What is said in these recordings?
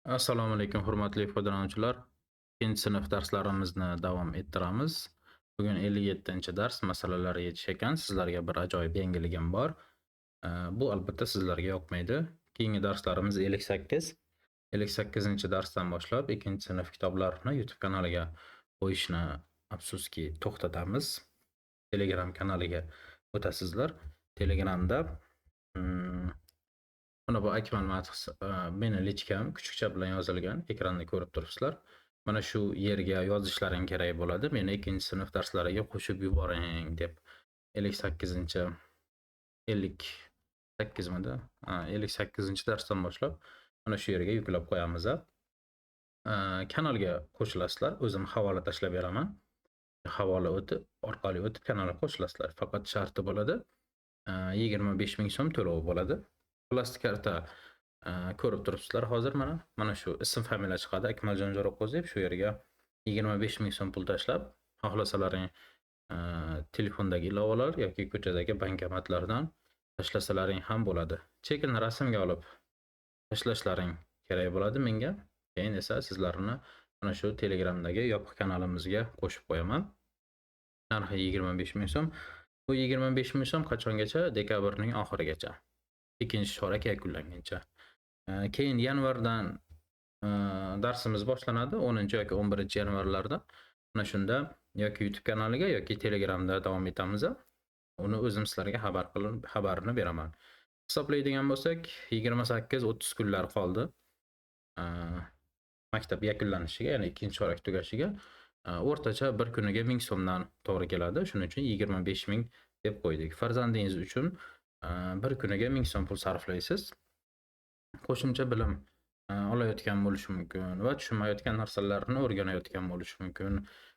Assalomu alaykum, hurmatli foydalanuvchilar. 2-sinf darslarimizni davom ettiramiz. Bugun 57-dars masalalar yechish ekan. Sizlarga bir ajoyib yangiligim bor. Bu albatta sizlarga yoqmaydi. Keyingi darslarimiz 58. 58-darsdan boshlab 2-sinf kitoblarini YouTube kanaliga qo'yishni afsuski to'xtatamiz. Telegram kanaliga o'tasizlar. Telegramda mana bu Akmal Madhis meni lichkam kuchukcha bilan yozilgan, ekranda ko'rib turibsizlar. Mana shu yerga yozishlaring kerak bo'ladi. Meni 2-sinf darslariga qo'shib yuboring deb 58 58mida, 58-darsdan boshlab mana shu yerga yuklab qo'yamiz. Kanalga qo'shilasizlar. O'zim havola tashlab beraman. Havola orqali o'tib kanalga qo'shilasizlar. Faqat sharti bo'ladi, 25 ming so'm to'lov bo'ladi. Plastik karta ko'rib turibsizlar hozir mana shu ism familiya chiqadi, Akmaljon Jo'raqo'ziyev. Shu yerga 25 ming so'm pul tashlab, xohlasalaring telefondagi ilovalar yoki ko'chadagi bankomatlardan tashlasalaring ham bo'ladi. Chekini rasmga olib tashlashlaring kerak bo'ladi menga. Keyin esa sizlarni mana shu Telegramdagi yopiq kanalimizga qo'shib qo'yaman. Narxi 25 ming so'm. Bu 25 ming so'm qachongacha? Dekabrning oxirigacha. Ikkinchi chorak yakunlanguncha. Keyin yanvardan darsimiz boshlanadi. 10 yoki 11 yanvarlarda. Mana shunda yoki YouTube kanaliga yoki Telegramda davom etamiz. Uni o'zim sizlarga xabarini beraman. Hisoblaydigan bo'lsak, 28-30 kunlar qoldi. Maktab yakunlanishiga, ya'ni ikkinchi chorak tugashiga. O'rtacha bir kuniga 1000 so'mdan to'g'ri keladi. Shuning uchun 25 ming deb qo'ydik. Farzandingiz uchun bir kuniga 1000 so'm pul sarflaysiz. Qo'shimcha bilim olayotgan bo'lishi mumkin va tushunmayotgan narsalarni o'rganayotgan bo'lishi mumkin.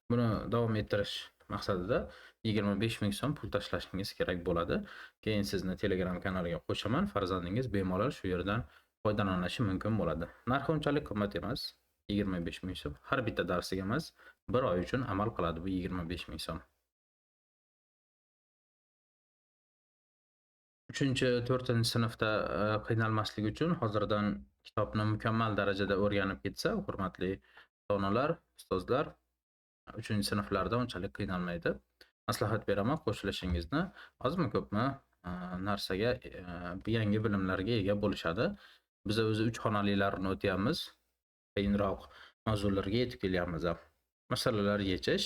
Buni davom ettirish maqsadida 25 ming so'm pul tashlashingiz kerak bo'ladi. Keyin sizni Telegram kanaliga qo'shaman. Farzandingiz bemalol shu yerdan foydalanishi mumkin bo'ladi. Narxi unchalik qimmat emas. 25 ming so'm. Har bitta darsiga emas, bir oy uchun amal qiladi bu 25 ming so'm. 3-4-sinfda qiynalmaslik uchun hozirdan kitobni mukammal darajada o'rganib ketsa, hurmatli ota-onalar, ustozlar 3-sinflarda unchalik qiynalmaydi. Maslahat beraman, qo'shilishingizni ozmi ko'pmi narsaga, yangi bilimlarga ega bo'lishadi. Biz o'zi 3 xonalilarni o'tyapmiz. Qiyinroq mavzularga yetib kelyapmiz. Masalalar yechish,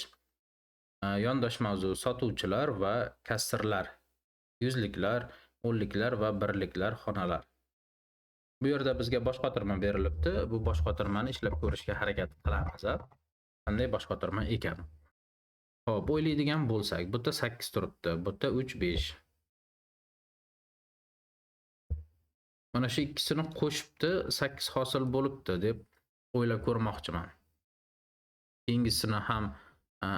yondosh mavzu sotuvchilar va kassirlar, yuzliklar, o'nliklar va birliklar xonalar. Bu yerda bizga bosh qotirma berilibdi. Bu bosh qotirmani ishlab ko'rishga harakat qilamiz. Qanday bosh qotirma ekan? Xo'p, o'ylaydigan bo'lsak, bu yerda 8 turibdi, bu yerda 3, 5. Mana shu ikkisini qo'shibdi, 8 hosil bo'libdi deb o'ylab ko'rmoqchiman. Keyingisini ham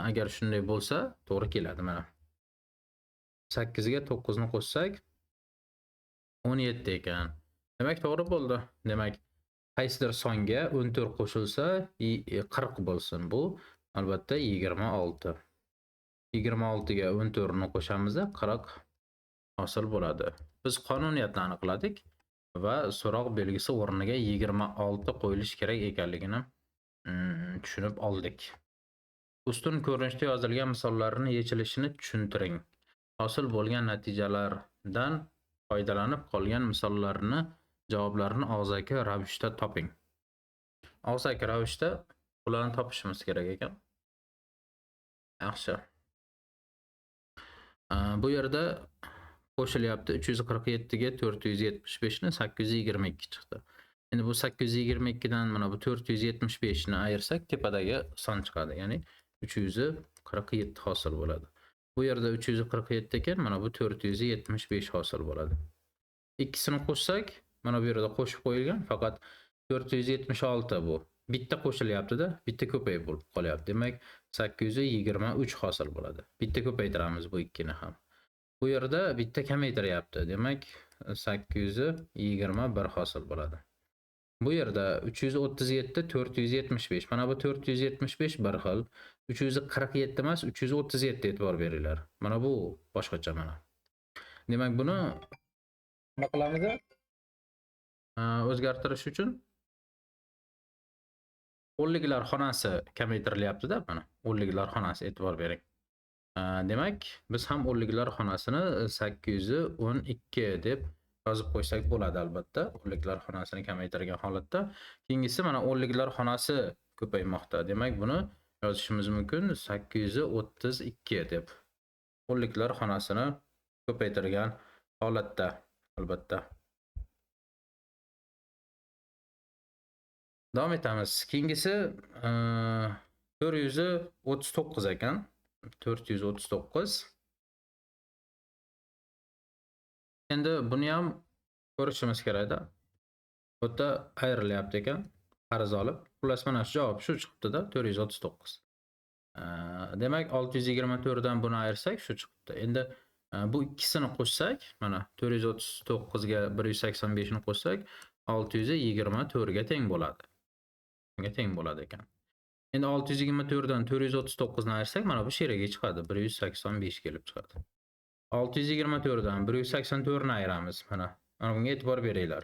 agar shunday bo'lsa, to'g'ri keladi mana. 8 ga 9 ni qo'shsak 17 ekan. Demak, to'g'ri bo'ldi. Demak, qaysidir songa 14 qo'shilsa 40 bo'lsin. Bu albatta 26. 26 ga 14 ni qo'shamiz, 40 hosil bo'ladi. Biz qonuniyatni aniqladik va so'roq belgisi o'rniga 26 qo'yilish kerak ekanligini tushunib oldik. Ustun ko'rinishda yozilgan misollarning yechilishini tushuntiring. Hosil bo'lgan natijalardan foydalanib qolgan misollarni javoblarini og'zaki ravishda toping. Og'zaki ravishda ularni topishimiz kerak ekan. Yaxshi. Bu yerda qo'shilyapti 347 ga 475 ni 822 chiqdi. Endi bu 822 dan mana bu 475 ni ayirsak tepadagi son chiqadi. Ya'ni 347 hosil bo'ladi. Bu yerda 347 ekan, mana bu 475 hosil bo'ladi. Ikkisini qo'shsak, mana bu yerda qo'shib qo'yilgan, faqat 476 bu. Bitta qo'shilyapti-da, bitta ko'payib bo'lib qolyapti. Demak, 823 hosil bo'ladi. Bitta ko'paytiramiz bu ikkini ham. Bu yerda bitta kamaytiryapti. Demak, 821 hosil bo'ladi. Bu yerda 337 475. Mana bu 475 bir xil. 347 emas, 337 e'tibor beringlar. Mana bu boshqacha mana. Demak, buni nima qilamiz? O'zgartirish uchun o'nliklar xonasi kamaytirilyapti-da mana. O'nliklar xonasi e'tibor bering. Demak, biz ham o'nliklar xonasini 812 deb yozib qo'ysak bo'ladi albatta. O'nliklar xonasini kamaytirgan holatda. Keyingisi mana o'nliklar xonasi ko'paymoqda. Demak, buni yozishimiz mumkin 832 deb. O'nliklar xonasini ko'paytirgan holatda albatta. Davom etamiz. Keyingisi 439 ekan. 439. Endi buni ham ko'rishimiz kerak-da. Bu yerda ayrilyapti ekan. Qarz olib. Xullas mana shu javob shu chiqibdi-da, 439. Demak 624 dan buni ayirsak shu chiqibdi. Endi bu ikkisini qo'shsak, mana 439 ga 185 ni qo'shsak 624 ga teng bo'ladi. Bunga teng bo'ladi ekan. Endi 624 dan 439 ni ayirsak mana bu sheraga chiqadi. 185 kelib chiqadi. 624 dan 184 ni ayiramiz mana. Mana bunga e'tibor beringlar.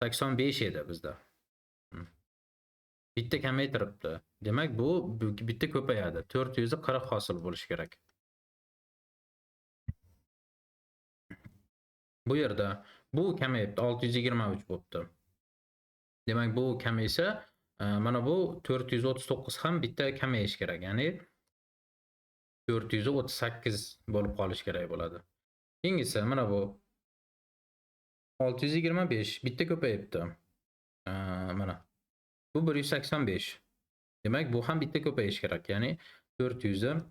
85 edi bizda. Bitta kamaytiribdi. Demak bu bitta ko'payadi. 440 hosil bo'lishi kerak. Bu yerda bu kamayibdi, 623 bo'libdi. Demak bu kamaysa, mana bu 439 ham bitta kamayish kerak. Ya'ni 438 bo'lib qolish kerak bo'ladi. Keyingisi mana bu 625 bitta ko'payibdi. Mana bu 185. Demak bu ham bitta ko'payish kerak. Ya'ni 440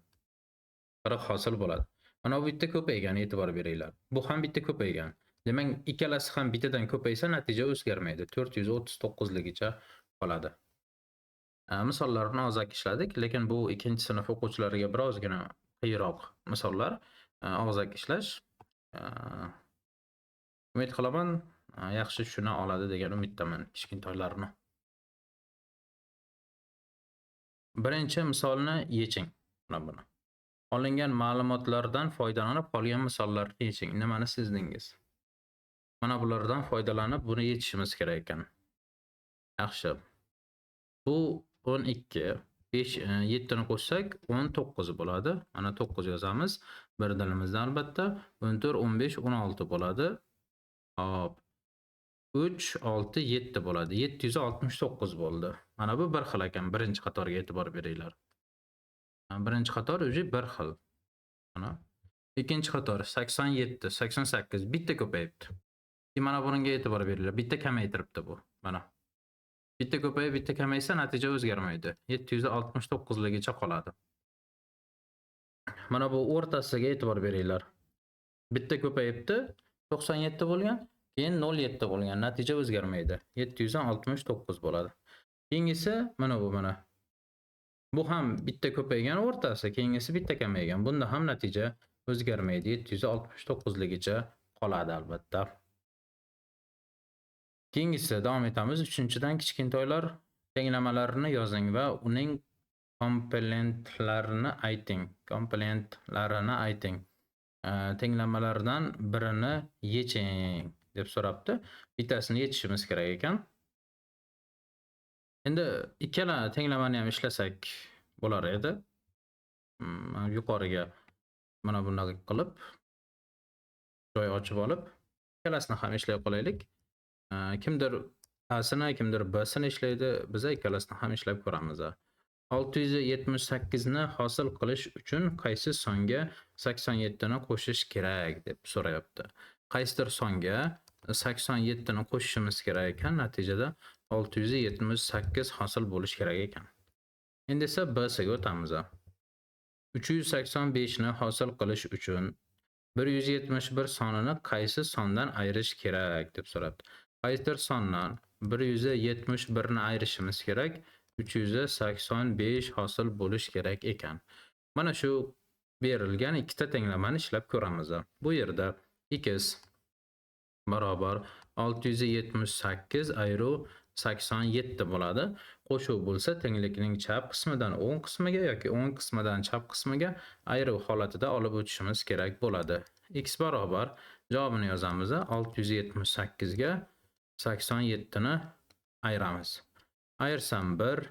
hosil bo'ladi. Mana bu bitta ko'paygan, e'tibor beringlar. Bu ham bitta ko'paygan. Demak ikkalasi ham bittadan ko'paysa natija o'zgarmaydi. 439 ligicha qoladi. Misollarni og'zaki ishladik, lekin bu ikkinchi sinf o'quvchilariga birozgina qiyinroq misollar. Og'zaki ishlash. Umid qilaman, yaxshi tushuna oladi degan umiddaman kichkintoylarni. Birinchi misolni yeching. Mana buni. Olingan ma'lumotlardan foydalanib qolgan misollarni yeching. Nimani sezdingiz? Mana bulardan foydalanib buni yechishimiz kerak ekan. Yaxshi. Bu 12, 5, 7 ni qo'shsak 19 bo'ladi. Mana 9 yozamiz. Bir dilimizda albatta. 14, 15, 16 bo'ladi. Hop. 3, 6, 7 bo'ladi. 769 bo'ldi. Mana bu bir xil ekan. Birinchi qatorga e'tibor beringlar. Birinchi qator o'zi bir xil. Mana. Ikkinchi qator 87, 88 bitta ko'payibdi. Mana bunga e'tibor beringlar. Bitta kamaytiribdi bu. Mana. Bitta ko'payib, bitta kamaysa natija o'zgarmaydi. 769 ligicha qoladi. Mana bu o'rtasiga e'tibor beringlar. Bitta ko'payibdi, 97 bo'lgan, keyin 07 bo'lgan. Natija o'zgarmaydi. 769 bo'ladi. Keyingisi mana bu mana. Bu ham bitta ko'paygan o'rtasi, keyingisi bitta kamaygan. Bunda ham natija o'zgarmaydi. 769 ligicha qoladi albatta. Keyingisi davom etamiz. 3-dan kichkintoylar tenglamalarini yozing va uning komponentlarini ayting. Komponentlarini ayting. Tenglamalardan birini yeching deb so'rabdi. Bittasini yechishimiz kerak ekan. Endi ikkala tenglamani ham ishlasak bo'lar edi. Yuqoriga mana bunday qilib joy ochib olib, ikkalasini ham ishlay qolaylik. Kimdir A'sini, kimdir B'sini ishlaydi. Biz ikkalasini ham ishlab ko'ramiz. 678 ni hosil qilish uchun qaysi songa 87 ni qo'shish kerak deb so'rayapti. Qaysidir songa 87 ni qo'shishimiz kerak ekan, natijada 678 hosil bo'lish kerak ekan. Endi esa B'siga o'tamiz. 385 ni hosil qilish uchun 171 sonini qaysi sondan ayirish kerak deb so'rabdi. Qaysidir sondan 171 ni ayirishimiz kerak. 385 hosil bo'lish kerak ekan. Mana shu berilgan ikkita tenglamani ishlab ko'ramiz. Bu yerda x barobar 678 ayru 87 bo'ladi. Qo'shuv bo'lsa tenglikning chap qismidan o'ng qismiga yoki o'ng qismidan chap qismiga ayruv holatida olib o'tishimiz kerak bo'ladi. X barobar javobini yozamiz. 678 ga 87 ni ayiramiz. Ayirsam 1,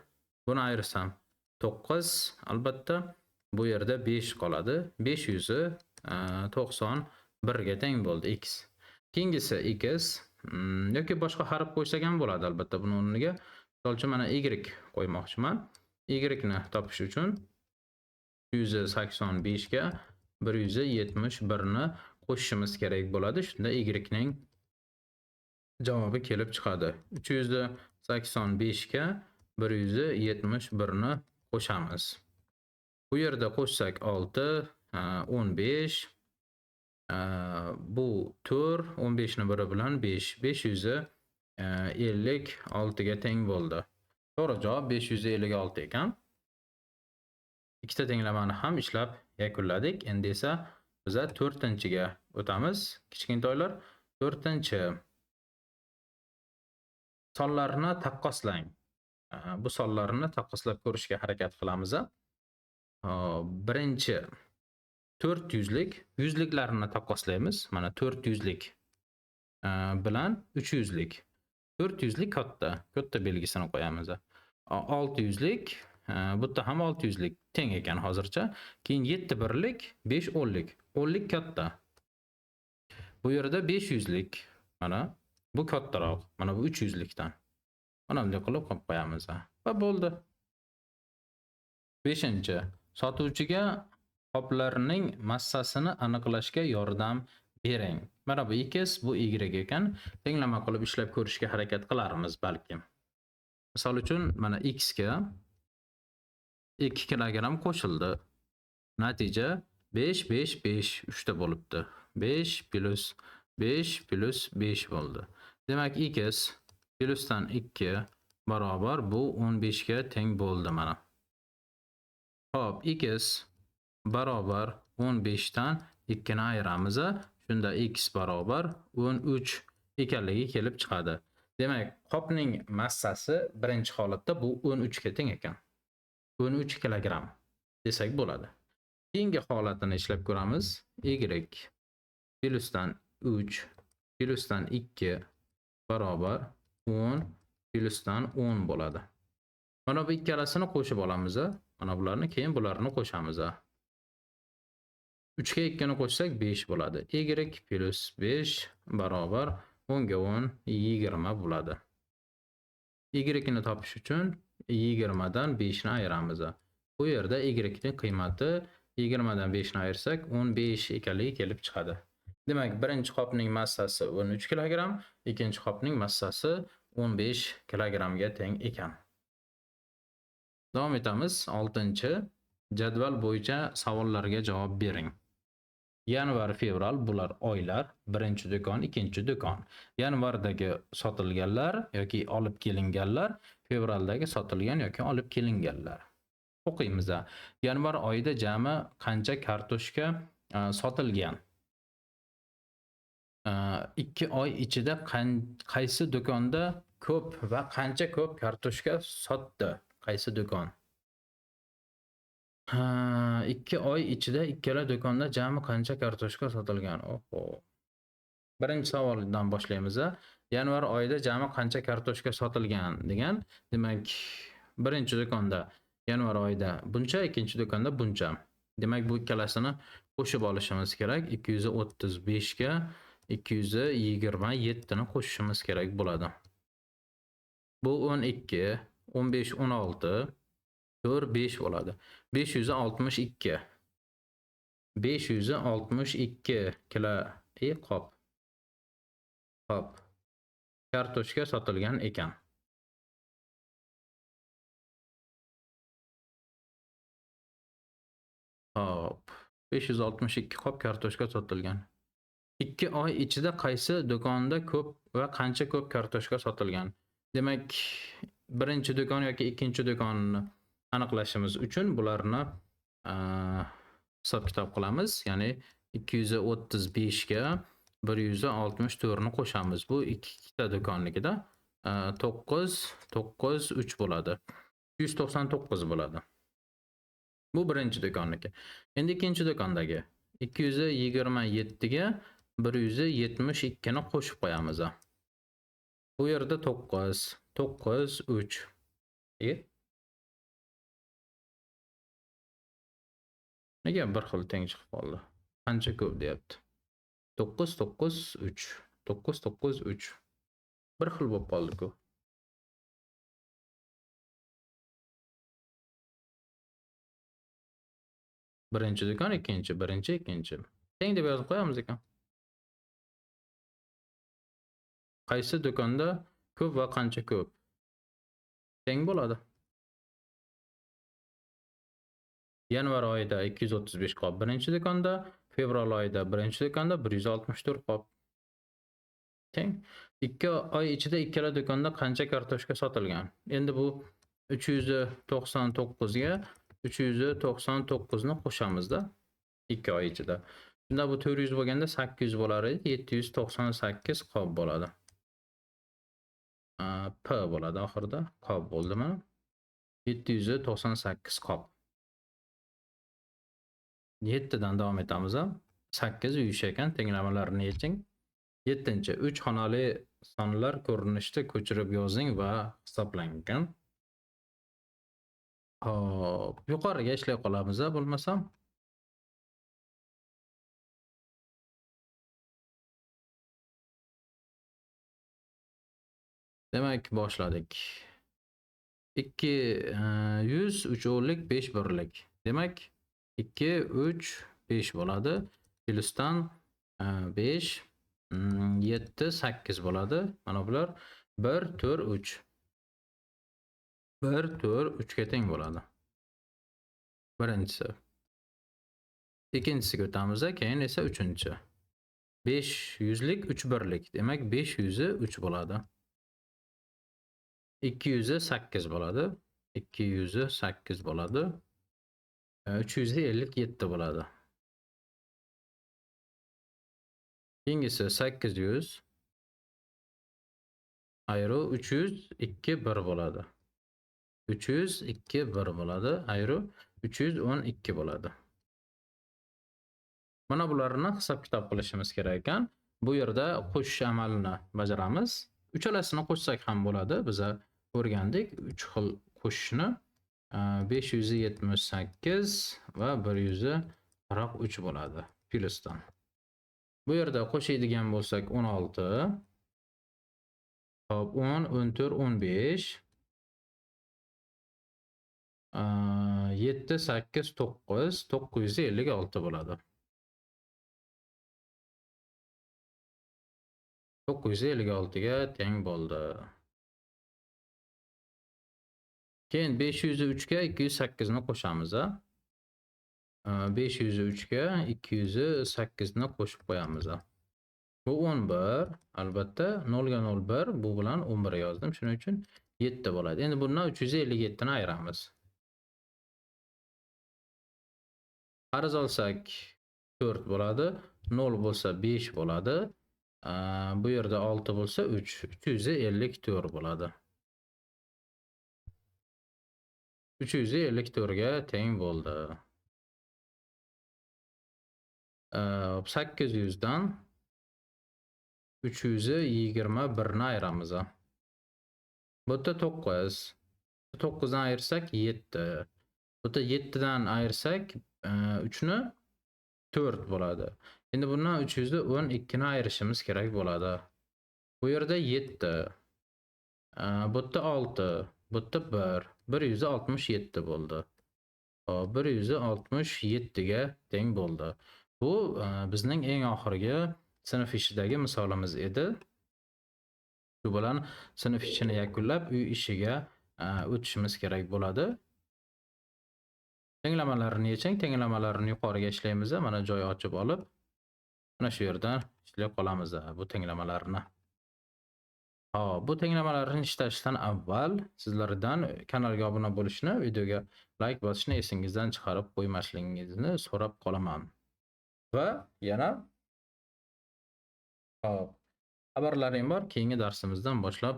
Buni ayırsam 9, albatta bu yerda 5 qoladi. 500'ü 91 ga teng bo'ldi x. Keyingisi x yoki boshqa harf qo'ysak ham bo'ladi albatta buni o'rniga. Misol uchun mana y qo'ymoqchiman. Y ni topish uchun 185 ga 171 ni qo'shishimiz kerak bo'ladi. Shunda y ning javobi kelib chiqadi. 385 ga 171 ni qo'shamiz. Bu yerda qo'shsak 6, 15, bu 4, 15 ni biri bilan 5, 556 ga teng bo'ldi. To'g'ri javob 556 ekan. Ikkita tenglamani ham ishlab yakunladik. Endi esa biz 4-ga o'tamiz. Kichkintoylar, 4-chi sonlarni taqqoslang. Bu sonlarni taqqoslab ko'rishga harakat qilamiz. Birinchi 400lik, yuzliklarini taqqoslaymiz. Mana 400lik bilan 300lik. 400lik katta belgisini qo'yamiz. 600lik, bu yerda ham 600lik teng ekan hozircha. Keyin 7 birlik, 5 o'nlik. O'nlik katta. Bu yerda 500lik, mana bu kattaroq. Mana bu 300likdan. Mana bunday qilib qo'yamiz va bo'ldi. 5-chi sotuvchiga qoplarning massasini aniqlashga yordam bering. Mana bu x, bu y ekan. Tenglama qilib ishlab ko'rishga harakat qilarmiz balki. Misol uchun mana x ga 2 kilogramm qo'shildi. Natija 5 5 5 3 ta bo'libdi. 5 plus 5 plus 5 bo'ldi. Demak x plusdan 2 barobar bu 15 ga teng bo'ldi mana. Hop, x barobar 15 dan 2 ni ayiramiz. Shunda x barobar 13 ekanligi kelib chiqadi. Demak, qopning massasi birinchi holatda bu 13 ga teng ekan. 13 kilogramm desak bo'ladi. Keyingi holatini ishlab ko'ramiz. Y plusdan 3 plusdan 2 barobar 10 plusdan 10 bo'ladi. Mana bu ikkalasini qo'shib olamiz. Mana bularni keyin bularni qo'shamiz. 3 ga 2 ni qo'shsak 5 bo'ladi. Y plus 5 barobar 10 ga 10 20 bo'ladi. Y ni topish uchun 20 dan 5 ni ayiramiz. Bu yerda y ning qiymati 20 dan 5 ni ayirsak 15 ekanligi kelib chiqadi. Demak, birinchi qopning massasi 13 kilogramm, ikkinchi qopning massasi 15 kilogrammga teng ekan. Davom etamiz. 6-chi jadval bo'yicha savollarga javob bering. Yanvar, fevral bular oylar, birinchi do'kon, ikkinchi do'kon. Yanvardagi sotilganlar yoki olib kelinganlar, fevraldagi sotilgan yoki olib kelinganlar. O'qiymiz. Yanvar oyida jami qancha kartoshka sotilgan? 2 oy ichida qaysi do'konda ko'p va qancha ko'p kartoshka sotdi? Qaysi do'kon? 2 oy ichida ikkala do'konda jami qancha kartoshka sotilgan? Oho. Birinchi savoldan boshlaymiz. Yanvar oyida jami qancha kartoshka sotilgan degan. Demak, birinchi do'konda yanvar oyida buncha, ikkinchi do'konda buncha. Demak, bu ikkalasini qo'shib olishimiz kerak. 235 ga 227 ni qo'shishimiz kerak bo'ladi. Bu 12, 15, 16, 4, 5 bo'ladi. 562. 562 kilo qop. Kartoshka sotilgan ekan. Hop. 562 qop kartoshka sotilgan. 2 oy ichida qaysi do'konda ko'p va qancha ko'p kartoshka sotilgan? Demak, birinchi do'kon yoki ikkinchi do'konni aniqlashimiz uchun bularni hisob kitob qilamiz. Ya'ni 235 ga 164 ni qo'shamiz. Bu ikkita do'konnikida 9 9 3 bo'ladi. 199 bo'ladi. Bu birinchi do'konniki. Endi ikkinchi do'kondagi 227 ga 172 ni qo'shib qo'yamiz. Bu yerda 9 9 3 Nega bir xil teng chiqib qoldi? Qancha ko'p deyapti? 9 9 3. 9 9 3. Bir xil bo'lib qoldi-ku. Birinchi do'kon, ikkinchi, birinchi, ikkinchi. Teng deb yozib qo'yamiz ekan. Qaysi do'konda ko'p va qancha ko'p? Teng bo'ladi. Yanvar oyida 235 qop birinchi do'konda, fevral oyida birinchi do'konda 164 qop. Teng. 2 oy ichida ikkala do'konda qancha kartoshka sotilgan? Endi bu 399 ga 399 ni qo'shamiz-da 2 oy ichida. Shunda bu 400 bo'lganda 800 bo'lar edi, 798 qop bo'ladi. P bo'ladi oxirida. Qop bo'ldi mana. 798 qop. 7 dan davom etamiz. 8 uyish ekan, tenglamalarni yeching. 7-chi 3 xonali sonlar ko'rinishda ko'chirib yozing va hisoblangan. Hop, yuqoriga ishlay qolamiz bo'lmasam. Demak, boshladik. 200 3 o'nlik 5 birlik. Demak, 2 3 5 bo'ladi. Plyusdan 5 7 8 bo'ladi. Mana bular 1 4 3. 1 4 3 ga teng bo'ladi. Birinchisi. Ikkinchisiga o'tamiz, keyin esa uchinchi. 500lik 3 birlik. Demak, 500 3 bo'ladi. 200 8 bo'ladi. 200 8 bo'ladi. 357 bo'ladi. Keyingisi 800 ayru 300 2 1 bo'ladi. 300 2 1 bo'ladi. Ayru 312 bo'ladi. Mana bularni hisob-kitob qilishimiz kerak ekan. Bu yerda qo'shish amalini bajaramiz. Uchalasini qo'shsak ham bo'ladi. Biz o'rgandik 3 xil qo'shishni. 578 va 143 bo'ladi plyusdan. Bu yerda qo'shadigan bo'lsak 16. Hop, 10 14 15. 7 8 9 956 bo'ladi. 956 ga teng bo'ldi. Keyin 503 ga 208 ni qo'shamiz. 503 ga 208 ni qo'shib qo'yamiz. Bu 11, albatta 0 ga 01, bu bilan 11 yozdim. Shuning uchun 7 bo'ladi. Endi bundan 357 ni ayiramiz. Qarz olsak 4 bo'ladi, 0 bo'lsa 5 bo'ladi. Bu yerda 6 bo'lsa 3, 354 bo'ladi. 354 ga teng bo'ldi. 800 dan 321 ni ayiramiz. Bu yerda 9. 9 dan ayirsak 7. Bu yerda 7 dan ayirsak 3 ni 4 bo'ladi. Endi bundan 312 ni ayirishimiz kerak bo'ladi. Bu yerda 7. Bu yerda 6. Bu yerda 1. 167 bo'ldi. 167 ga teng bo'ldi. Bu bizning eng oxirgi sinf ishidagi misolimiz edi. Shu bilan sinf ishini yakunlab, uy ishiga o'tishimiz kerak bo'ladi. Tenglamalarni yeching, tenglamalarni yuqoriga ishlaymiz. Mana joy ochib olib, mana shu yerdan ishlay qolamiz bu tenglamalarni. Hop, bu tenglamalarni ishlashdan avval sizlardan kanalga obuna bo'lishni, videoga like bosishni esingizdan chiqarib qo'ymasligingizni so'rab qolaman. Va yana hop, xabarlarim bor. Keyingi darsimizdan boshlab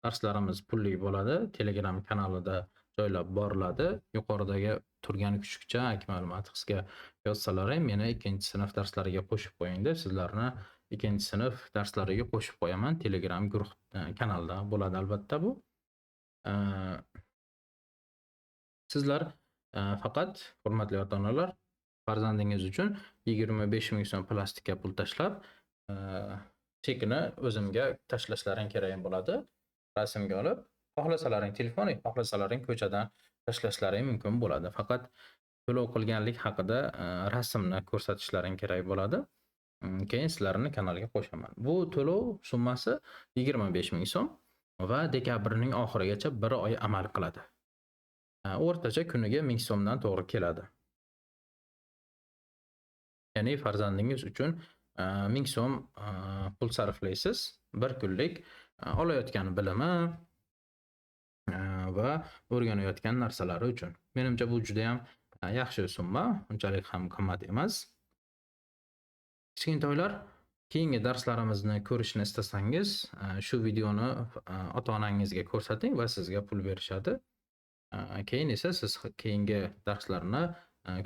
darslarimiz pulli bo'ladi. Telegram kanalida joylab boriladi. Yuqoridagi turgan kuchukcha Akmal Matxisga yozsalar ham meni 2-sinf darslariga qo'shib qo'ying deb sizlarni 2-sinf darslariga qo'shib qo'yaman. Telegram guruh kanalda bo'ladi albatta bu. Sizlar Faqat hurmatli ota-onalar, farzandingiz uchun 25 ming so'm plastikka pul tashlab, chekini o'zimga tashlashlaring kerak bo'ladi. Rasmga olib, xohlasalaring telefon, xohlasalaring ko'chadan tashlashlaring mumkin bo'ladi. Faqat to'lov qilganlik haqida rasmni ko'rsatishlaring kerak bo'ladi. Keyin sizlarni kanalga qo'shaman. Bu to'lov summasi 25 ming so'm va dekabrning oxirigacha 1 oy amal qiladi. O'rtacha kuniga 1000 so'mdan to'g'ri keladi. Ya'ni farzandingiz uchun 1000 so'm pul sarflaysiz. Bir kunlik olayotgan bilimi va o'rganayotgan narsalari uchun. Menimcha bu juda ham yaxshi summa, unchalik ham qimmat emas. Kichkintoylar, keyingi darslarimizni ko'rishni istasangiz, shu videoni ota-onangizga ko'rsating va sizga pul berishadi. Keyin esa siz keyingi darslarni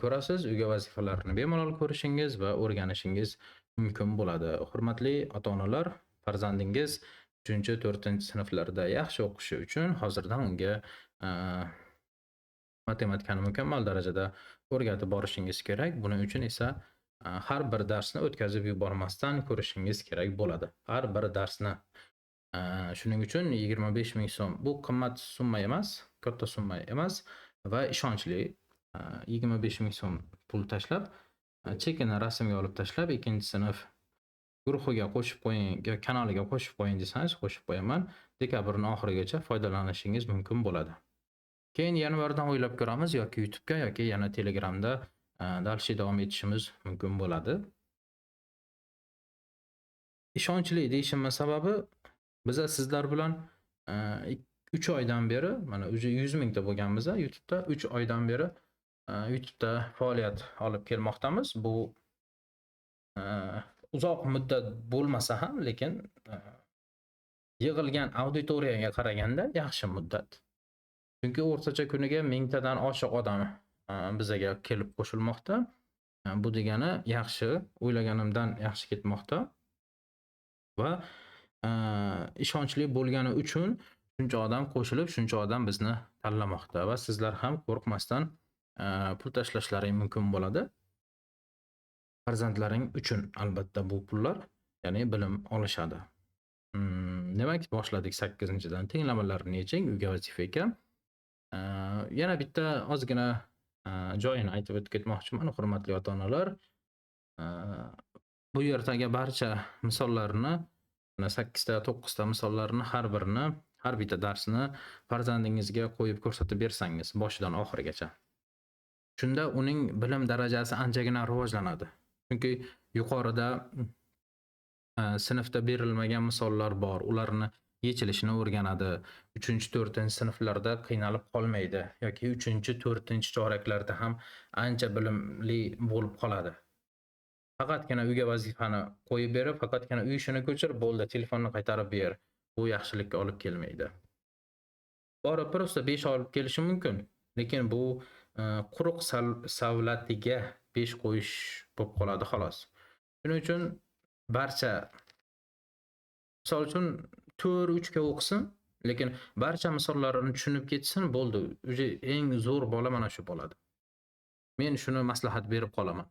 ko'rasiz, uyga vazifalarni bemalol ko'rishingiz va o'rganishingiz mumkin bo'ladi. Hurmatli ota-onalar, farzandingiz 3-4-sinflarda yaxshi o'qishi uchun hozirdan unga matematikani mukammal darajada o'rgatib borishingiz kerak. Buning uchun esa har bir darsni o'tkazib yubormasdan ko'rishingiz kerak bo'ladi. Har bir darsni. Shuning uchun 25 ming so'm bu qimmat summa emas, katta summa emas va ishonchli. 25 ming so'm pul tashlab, chekini rasmga olib tashlab, 2-sinf guruhiga qo'shib qo'ying, kanaliga qo'shib qo'ying desangiz, qo'shib qo'yaman. Dekabrning oxirigacha foydalanishingiz mumkin bo'ladi. Keyin yanvardan o'ylab ko'ramiz yoki YouTube'ga yoki yana Telegramda darsga davom etishimiz mumkin bo'ladi. Ishonchli deyishimning sababi, biz sizlar bilan 3 oydan beri, mana o'zi 100 mingta bo'lganmiz YouTube'da, 3 oydan beri YouTube'da faoliyat olib kelmoqdamiz. Bu uzoq muddat bo'lmasa ham, lekin yig'ilgan auditoriyaga qaraganda yaxshi muddat. Chunki o'rtacha kuniga 1000 tadan oshiq odam bizaga kelib qo'shilmoqda. Bu degani yaxshi, o'ylaganimdan yaxshi ketmoqda. Va ishonchli bo'lgani uchun shuncha odam qo'shilib, shuncha odam bizni tanlamoqda va sizlar ham qo'rqmasdan pul tashlashlaring mumkin bo'ladi. Farzandlaring uchun albatta bu pullar, ya'ni bilim olishadi. Demak, boshladik 8-dan. Tenglamalarni yeching, uyga vazifa ekan. Yana bitta ozgina joyini aytib o'tib ketmoqchiman, hurmatli ota-onalar. Bu yerdagi barcha misollarni, 8 ta, 9 ta misollarni har bitta darsni farzandingizga qo'yib ko'rsatib bersangiz boshidan oxirigacha. Shunda uning bilim darajasi anchagina rivojlanadi. Chunki yuqorida sinfda berilmagan misollar bor, ularni yechilishini o'rganadi. 3-4-sinflarda qiynalib qolmaydi yoki 3-4-choraklarda ham ancha bilimli bo'lib qoladi. Faqatgina uyga vazifani qo'yib berib, faqatgina uy ishini ko'chirib, bo'ldi, telefonni qaytarib ber. Bu yaxshilikka olib kelmaydi. Borib prosta 5 olib kelishi mumkin, lekin bu quruq savlatiga 5 qo'yish bo'lib qoladi xolos. Shuning uchun barcha, misol uchun 4-3 ga o'qisin, lekin barcha misollarini tushunib ketsin, bo'ldi. O'zi eng zo'r bola mana shu bo'ladi. Men shuni maslahat berib qolaman.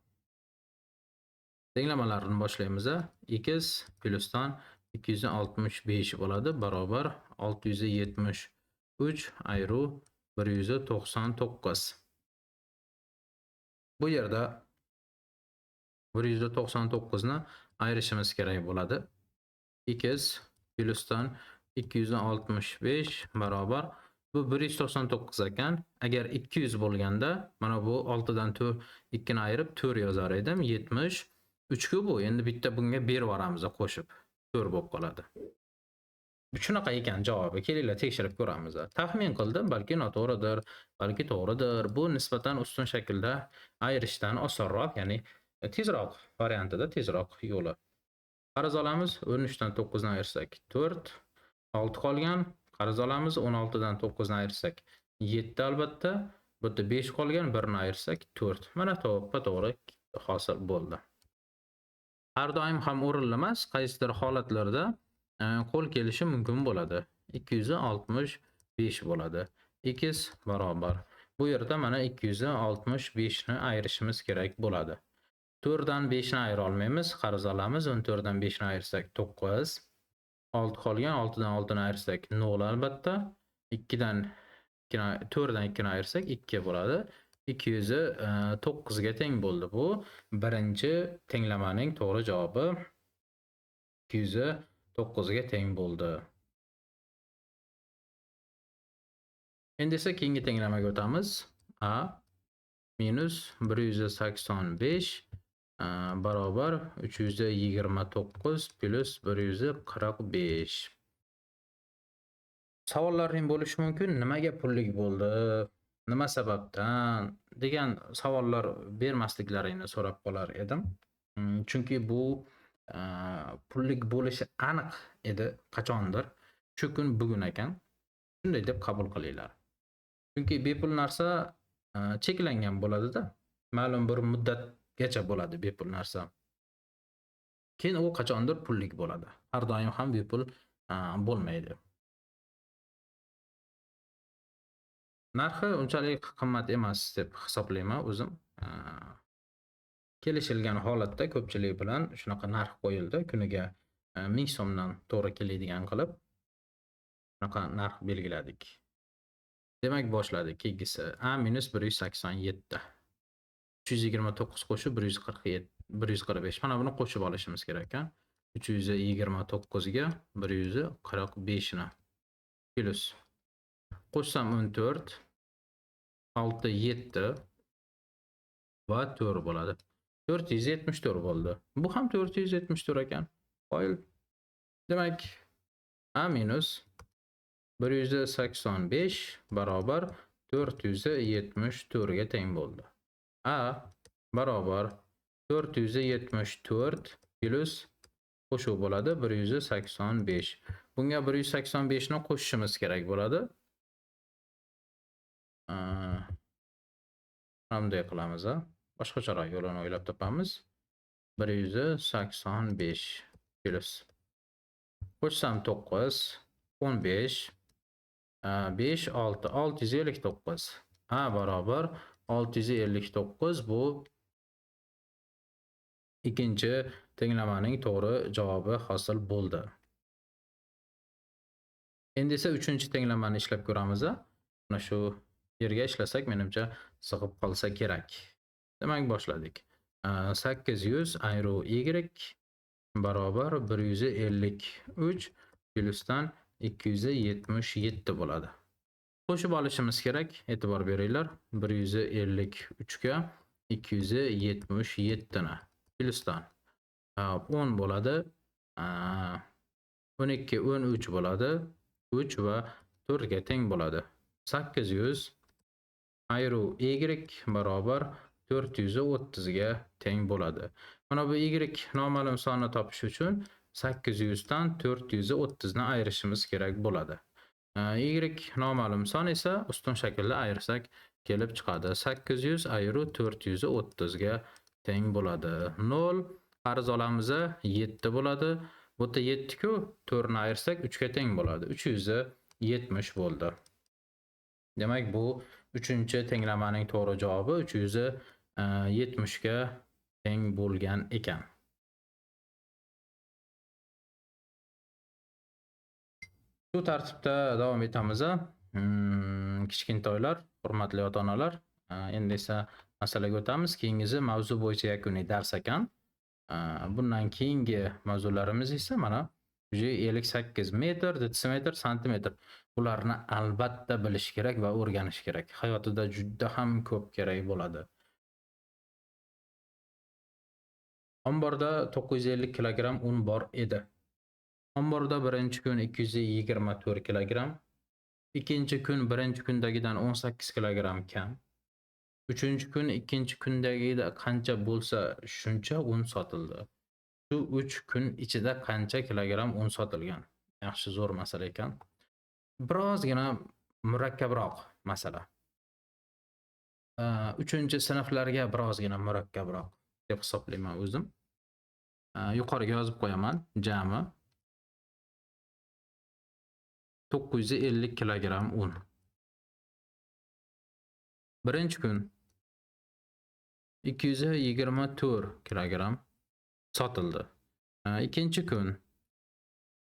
Tenglamalarni boshlaymiz. X plyusdan 265 bo'ladi barobar 673 ayru 199. Bu yerda 199 ni ayirishimiz kerak bo'ladi. X plyusdan 265 barobar bu 199 ekan. Agar 200 bo'lganda, mana bu 6 dan 2 ni ayirib 4 yozar edim. 73 ku bu. Endi bitta bunga berib yuboramiz qo'shib. 4 bo'lib qoladi. Shunaqa ekan javobi. Kelinglar tekshirib ko'ramiz. Taxmin qildim, balki noto'g'ridir, balki to'g'ridir. Bu nisbatan ustun shaklda ayirishdan osonroq, ya'ni tezroq variantida, tezroq yo'li. Qarz olamiz, 13 dan 9 ni ayirsak 4, 6 qolgan. Qarz olamiz, 16 dan 9 ni ayirsak 7 albatta. Bu yerda 5 qolgan, 1 ni ayirsak 4. Mana to'g'ri hosil bo'ldi. Har doim ham o'rinli emas, qaysidir holatlarda qo'l kelishi mumkin bo'ladi. 265 bo'ladi. X barobar Bu yerda mana 265 ni ayirishimiz kerak bo'ladi. 4 dan 5 ni ayira olmaymiz, qarz olamiz. 14 dan 5 ni ayirsak 9. 6 qolgan, 6 dan 6 ni ayirsak 0 albatta. 2 dan 4 dan 2 ni ayirsak 2 bo'ladi. 209 ga teng bo'ldi bu. Birinchi tenglamaning to'g'ri javobi 209 ga teng bo'ldi. Endi esa keyingi tenglamaga o'tamiz. A minus 185 barobar 329 plus 145. Savollarning bo'lishi mumkin, nimaga pullik bo'ldi? Nima sababdan degan savollar bermasliklaringni so'rab qolar edim. Chunki bu pullik bo'lishi aniq edi qachondir. Shu kun bugun ekan. Shunday deb qabul qilinglar. Chunki bepul narsa cheklangan bo'ladi-da. Ma'lum bir muddatgacha bo'ladi bepul narsa. Keyin u qachondir pullik bo'ladi. Har doim ham bepul bo'lmaydi. Narxi unchalik qimmat emas deb hisoblayman o'zim. Kelishilgan holatda ko'pchilik bilan shunaqa narx qo'yildi. Kuniga 1000 so'mdan to'g'ri keladigan qilib shunaqa narx belgiladik. Demak boshladik. Keyingisi A minus 187. 329 qo'shib 145. Mana buni qo'shib olishimiz kerak ekan. 329 ga 145 ni plus qo'shsam 14, 6, 7 va 4 bo'ladi. 474 bo'ldi. Bu ham 474 ekan. Qoyil. Demak, A minus 185 barobar 474 ga teng bo'ldi. A barobar 474 plus qo'shuv bo'ladi 185. Bunga 185 ni qo'shishimiz kerak bo'ladi. Bunday qilamiz. Boshqacharoq yo'lini o'ylab topamiz. 185 plus qo'shsam 9, 15, 5, 6, 659. A barobar 659 bu ikkinchi tenglamaning to'g'ri javobi hosil bo'ldi. Endi esa uchinchi tenglamani ishlab ko'ramiz. Mana shu yerga ishlasak menimcha sig'ib qolsa kerak. Demak boshladik. 800 ayru y barobar 153 plusdan 277 bo'ladi. Qo'shib olishimiz kerak. E'tibor beringlar. 153 ga 277 ni plusdan 10 bo'ladi. 12, 13 bo'ladi. 3 va 4 ga teng bo'ladi. 800 ayru y barobar 430 ga teng bo'ladi. Mana bu y noma'lum sonni topish uchun 800 dan 430 ni ayirishimiz kerak bo'ladi. Y noma'lum son esa ustun shaklda ayirsak kelib chiqadi. 800 ayru 430 ga teng bo'ladi. 0 qarz olamiz 7 bo'ladi. Bu yerda 7 ku 4 ni ayirsak 3 ga teng bo'ladi. 370 bo'ldi. Demak bu 3-tenglamaning to'g'ri javobi 370 ga teng bo'lgan ekan. Shu tartibda davom etamiz. Kichkintoylar, hurmatli ota-onalar, endi esa masalaga o'tamiz. Keyingisi mavzu bo'yicha yakuniy dars ekan. Bundan keyingi mavzularimiz esa mana 58 metr, detsimetr, santimetr. Bularni albatta bilish kerak va o'rganish kerak. Hayotida juda ham ko'p kerak bo'ladi. Omborda 950 kilogramm un bor edi. Omborda birinchi kun 224 kilogramm, ikkinchi kun birinchi kundagidan 18 kilogramm kam. Uchinchi kun ikkinchi kundagida qancha bo'lsa shuncha un sotildi. Shu 3 kun ichida qancha kilogramm un sotilgan? Yaxshi zo'r masala ekan. Birozgina murakkabroq masala. 3-sinflarga birozgina murakkabroq deb hisoblayman o'zim. Yuqoriga yozib qo'yaman. Jami 950 kilogramm un. Birinchi kun 224 kilogram sotildi. Ikkinchi kun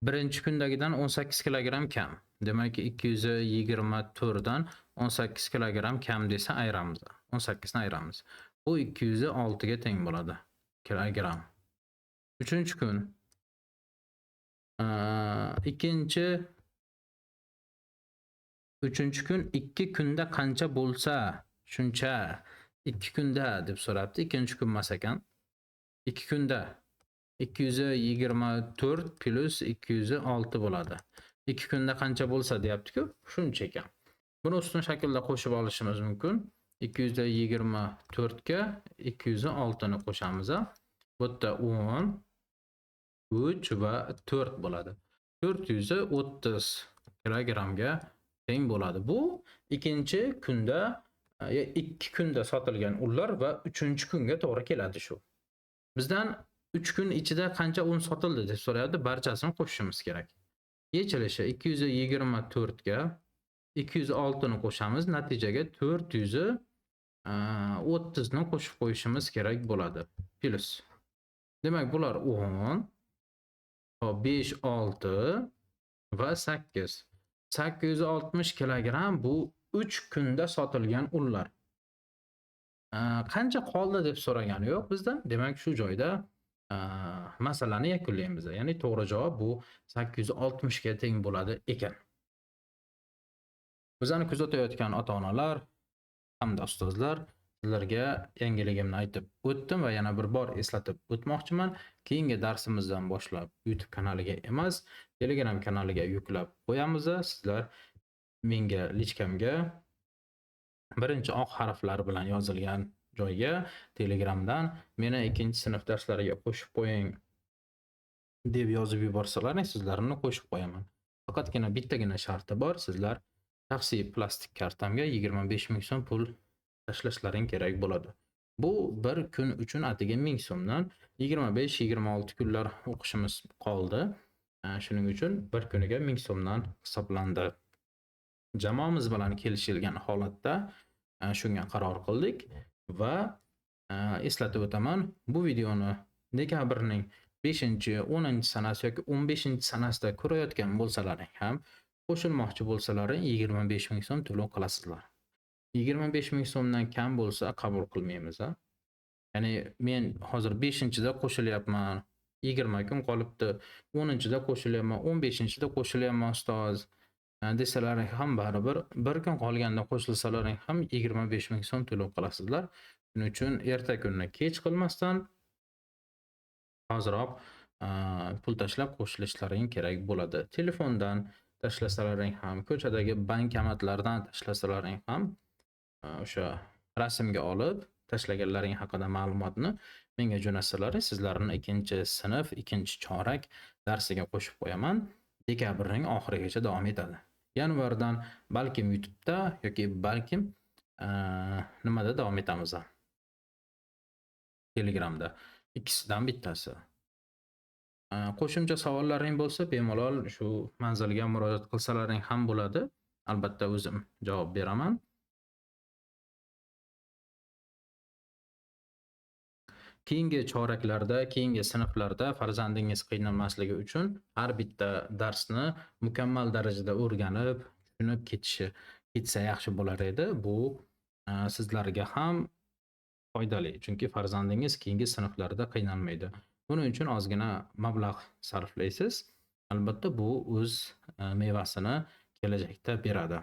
birinchi kundagidan 18 kilogram kam. Demak 224 dan 18 kilogram kam desa ayiramiz. 18 ni ayiramiz. Bu 206 ga teng bo'ladi. Kilogram. Uchinchi kun uchinchi kun 2 kunda qancha bo'lsa shuncha 2 kunda deb so'rabdi. Ikkinchi kun emas ekan. 2 kunda 224 plus 206 bo'ladi. 2 kunda qancha bo'lsa deyapti-ku, shuncha ekan. Buni ustun shaklda qo'shib olishimiz mumkin. 224 ga 206 ni qo'shamiz. Bu yerda 10, 3 va 4 bo'ladi. 430 kilogramga teng bo'ladi. Bu ikkinchi kunda 2 kunda sotilgan unlar va 3-kunga to'g'ri keladi shu. Bizdan 3 kun ichida qancha un sotildi deb so'rayapti, barchasini qo'shishimiz kerak. Yechilishi 224 ga 206 ni qo'shamiz, natijaga 430 ni qo'shib qo'yishimiz kerak bo'ladi. Plus. Demak, bular 10, 5, 6 va 8. 860 kilogram bu 3 kunda sotilgan unlar. Qancha qoldi deb so'ragani yo'q bizdan. Demak, shu joyda masalani yakunlaymiz. Ya'ni to'g'ri javob bu 860 ga teng bo'ladi ekan. Bizani kuzatayotgan ota-onalar hamda ustozlar, sizlarga yangiligimni aytib o'tdim va yana bir bor eslatib o'tmoqchiman. Keyingi darsimizdan boshlab YouTube kanaliga emas, Telegram kanaliga yuklab qo'yamiz. Sizlar menga lichkamga birinchi oq harflar bilan yozilgan joyga Telegramdan meni 2-sinf darslariga qo'shib qo'ying deb yozib yuborsalaring, sizlarni qo'shib qo'yaman. Faqatgina bittagina sharti bor. Sizlar shaxsiy plastik kartamga 25 ming so'm pul tashlashlaring kerak bo'ladi. Bu bir kun uchun atiga 1000 so'mdan 25-26 kunlar o'qishimiz qoldi. Shuning uchun bir kuniga 1000 so'mdan hisoblandi. Jamoamiz bilan kelishilgan holatda shunga qaror qildik va eslatib o'taman, bu videoni dekabrning 5-10 yoki 15-sanasida ko'rayotgan bo'lsalaring ham, qo'shilmoqchi bo'lsalaring 25 ming so'm to'lov qilasizlar. 25 ming so'mdan kam bo'lsa qabul qilmaymiz. Ya'ni men hozir 5-da qo'shilyapman, 20 kun qolibdi, 10-da qo'shilyapman, 15-da qo'shilyapman ustoz desalaring ham baribir, bir kun qolganda qo'shilsalaring ham 25 ming so'm to'lov qilasizlar. Shuning uchun erta kunni kech qilmasdan hoziroq pul tashlab qo'shilishlaring kerak bo'ladi. Telefondan tashlasalaring ham, ko'chadagi bankomatlardan tashlasalaring ham o'sha rasmga olib tashlaganlaring haqida ma'lumotni menga jo'natsalaring, sizlarni 2-sinf 2-chorak darsiga qo'shib qo'yaman. Dekabrning oxirigacha davom etadi. Yanvardan balkim YouTube'da yoki balkim nimada davom etamiz. Telegramda. Ikkisidan bittasi. Qo'shimcha savollaring bo'lsa, bemalol shu manzilga murojaat qilsalaring ham bo'ladi. Albatta o'zim javob beraman. Keyingi choraklarda, keyingi sinflarda farzandingiz qiynalmasligi uchun har bitta darsni mukammal darajada o'rganib, tushunib ketsa yaxshi bo'lar edi. Bu sizlarga ham foydali, chunki farzandingiz keyingi sinflarda qiynalmaydi. Buning uchun ozgina mablag' sarflaysiz. Albatta bu o'z mevasini kelajakda beradi.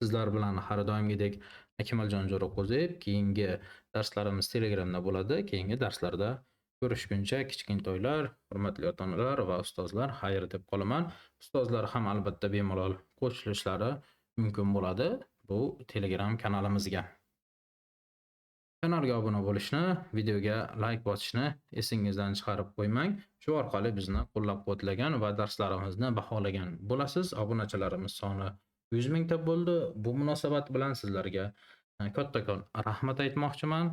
Sizlar bilan har doimgidek Akmaljon Jo'raqo'ziyev. Keyingi darslarimiz Telegramda bo'ladi. Keyingi darslarda ko'rishguncha kichkintoylar, hurmatli ota-onalar va ustozlar, xayr deb qolaman. Ustozlar ham albatta bemalol qo'shilishlari mumkin bo'ladi bu Telegram kanalimizga. Kanalga obuna bo'lishni, videoga like bosishni esingizdan chiqarib qo'ymang. Shu orqali bizni qo'llab-quvvatlagan va darslarimizni baholagan bo'lasiz. Obunachilarimiz soni 100 mingta bo'ldi. Bu munosabat bilan sizlarga kattakon rahmat aytmoqchiman.